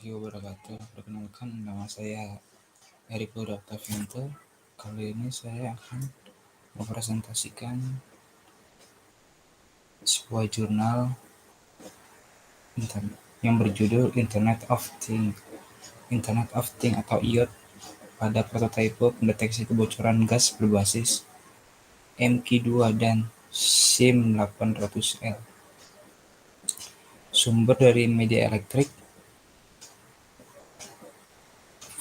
warahmatullahi wabarakatuh. Perkenalkan, nama saya Eriko Octavianto. Kali ini saya akan mempresentasikan sebuah jurnal yang berjudul Internet of Things atau IoT pada prototipe pendeteksi kebocoran gas berbasis MQ2 dan SIM800L. Sumber dari media elektrik,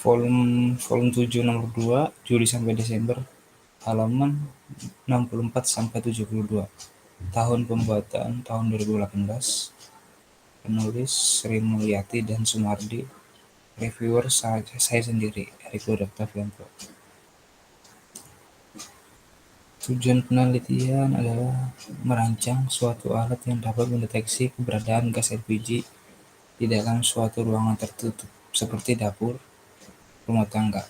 volume 7 nomor 2, Juli sampai Desember, halaman 64-72. Tahun pembuatan tahun 2018. Penulis Sri Mulyati dan Sumardi. Reviewer saya sendiri, Eriko Octavianto. Tujuan penelitian adalah merancang suatu alat yang dapat mendeteksi keberadaan gas LPG di dalam suatu ruangan tertutup seperti dapur rumah tangga.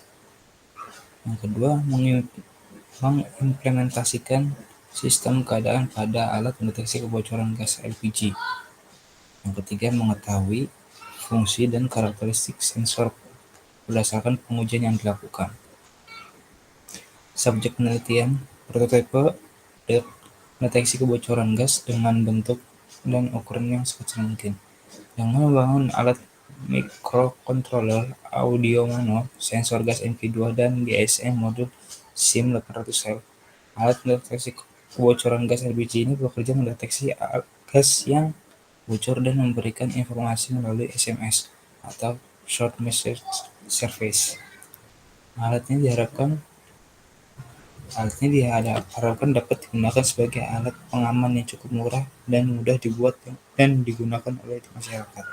Yang kedua, mengimplementasikan sistem keadaan pada alat mendeteksi kebocoran gas LPG. Yang ketiga, mengetahui fungsi dan karakteristik sensor berdasarkan pengujian yang dilakukan. Subjek penelitian, prototipe deteksi kebocoran gas dengan bentuk dan ukuran yang sekecil mungkin. Dengan membangun alat microcontroller audio nano, sensor gas MQ2 dan GSM modul SIM800L. Alat mendeteksi kebocoran gas LPG ini bekerja mendeteksi gas yang bocor dan memberikan informasi melalui SMS atau short message service. Alatnya diharapkan dapat digunakan sebagai alat pengaman yang cukup murah dan mudah dibuat dan digunakan oleh masyarakat.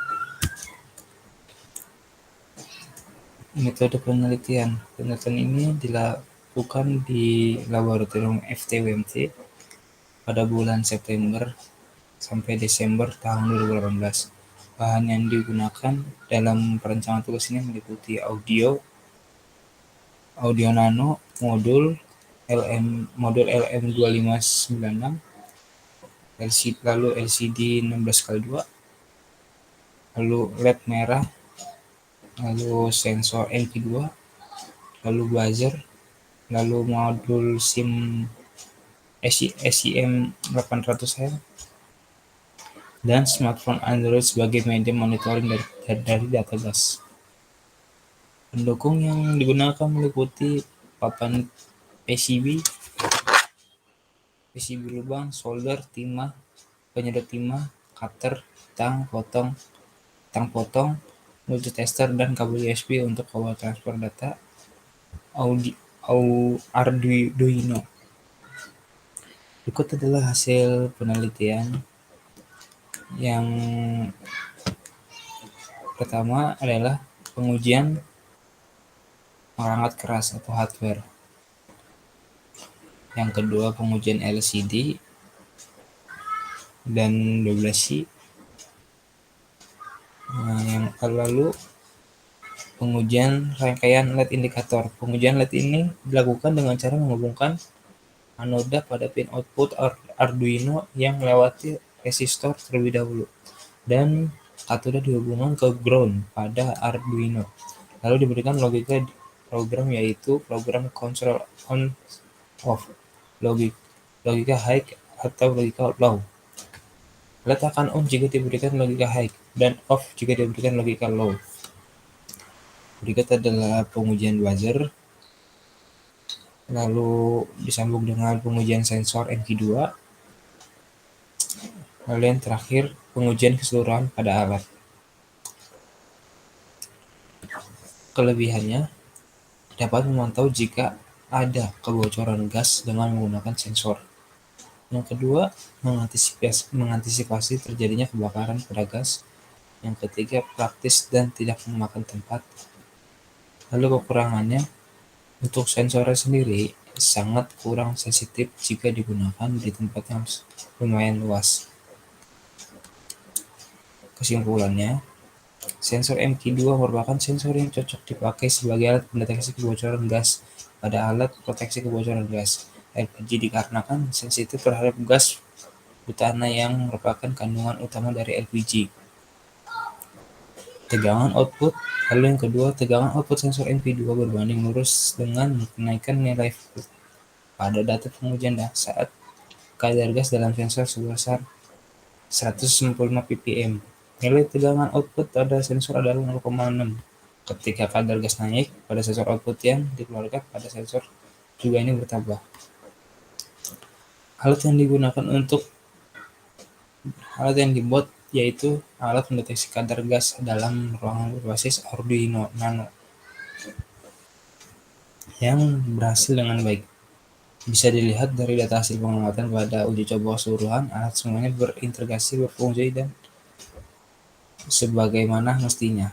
Metode penelitian ini dilakukan di laboratorium FTWMT pada bulan September sampai Desember tahun 2018. Bahan yang digunakan dalam perancangan tugas ini meliputi audio nano, modul LM2596, lalu LCD 16x2, lalu LED merah, lalu sensor MQ2, lalu buzzer, lalu modul SIM SIM800L, dan smartphone Android sebagai media monitoring dari data gas. Pendukung yang digunakan meliputi papan PCB lubang, solder, timah, penyedot timah, cutter, tang potong, multitester, dan kabel USB untuk kabel transfer data Arduino. Berikut adalah hasil penelitian. Yang pertama adalah pengujian perangkat keras atau hardware. Yang kedua, pengujian LCD dan 12C. Yang lalu pengujian rangkaian LED indikator. Pengujian LED ini dilakukan dengan cara menghubungkan anoda pada pin output Arduino yang melewati resistor terlebih dahulu, dan katoda dihubungkan ke ground pada Arduino. Lalu diberikan logika program, yaitu program control on off, logika high atau logika low. LED akan on jika diberikan logika high dan off jika diberikan logika low. Berikut adalah pengujian buzzer, lalu disambung dengan pengujian sensor MQ2, lalu yang terakhir pengujian keseluruhan pada alat. Kelebihannya, dapat memantau jika ada kebocoran gas dengan menggunakan sensor. Yang kedua, mengantisipasi terjadinya kebakaran pada gas. Yang ketiga, praktis dan tidak memakan tempat. Lalu kekurangannya, untuk sensornya sendiri sangat kurang sensitif jika digunakan di tempat yang lumayan luas. Kesimpulannya, sensor MQ2 merupakan sensor yang cocok dipakai sebagai alat pendeteksi kebocoran gas pada alat proteksi kebocoran gas LPG dikarenakan sensitif terhadap gas butana yang merupakan kandungan utama dari LPG. tegangan output. Lalu yang kedua, tegangan output sensor MP2 berbanding lurus dengan kenaikan nilai volt pada data pengujian saat kadar gas dalam sensor sebesar 195 ppm. Nilai tegangan output pada sensor adalah 0,6. Ketika kadar gas naik pada sensor, output yang dikeluarkan pada sensor juga ini bertambah. Alat yang dibuat yaitu alat mendeteksi kadar gas dalam ruangan berbasis Arduino Nano yang berhasil dengan baik. Bisa dilihat dari data hasil pengamatan pada uji coba keseluruhan, alat semuanya berintegrasi, berfungsi, dan sebagaimana mestinya.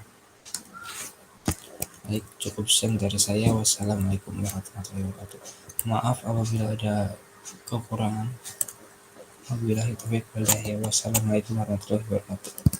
Baik, cukup sekian dari saya. Wassalamualaikum warahmatullahi wabarakatuh. Maaf apabila ada kekurangan. Wabillahi taufiq wal hidayah. Wassalamualaikum warahmatullahi wabarakatuh.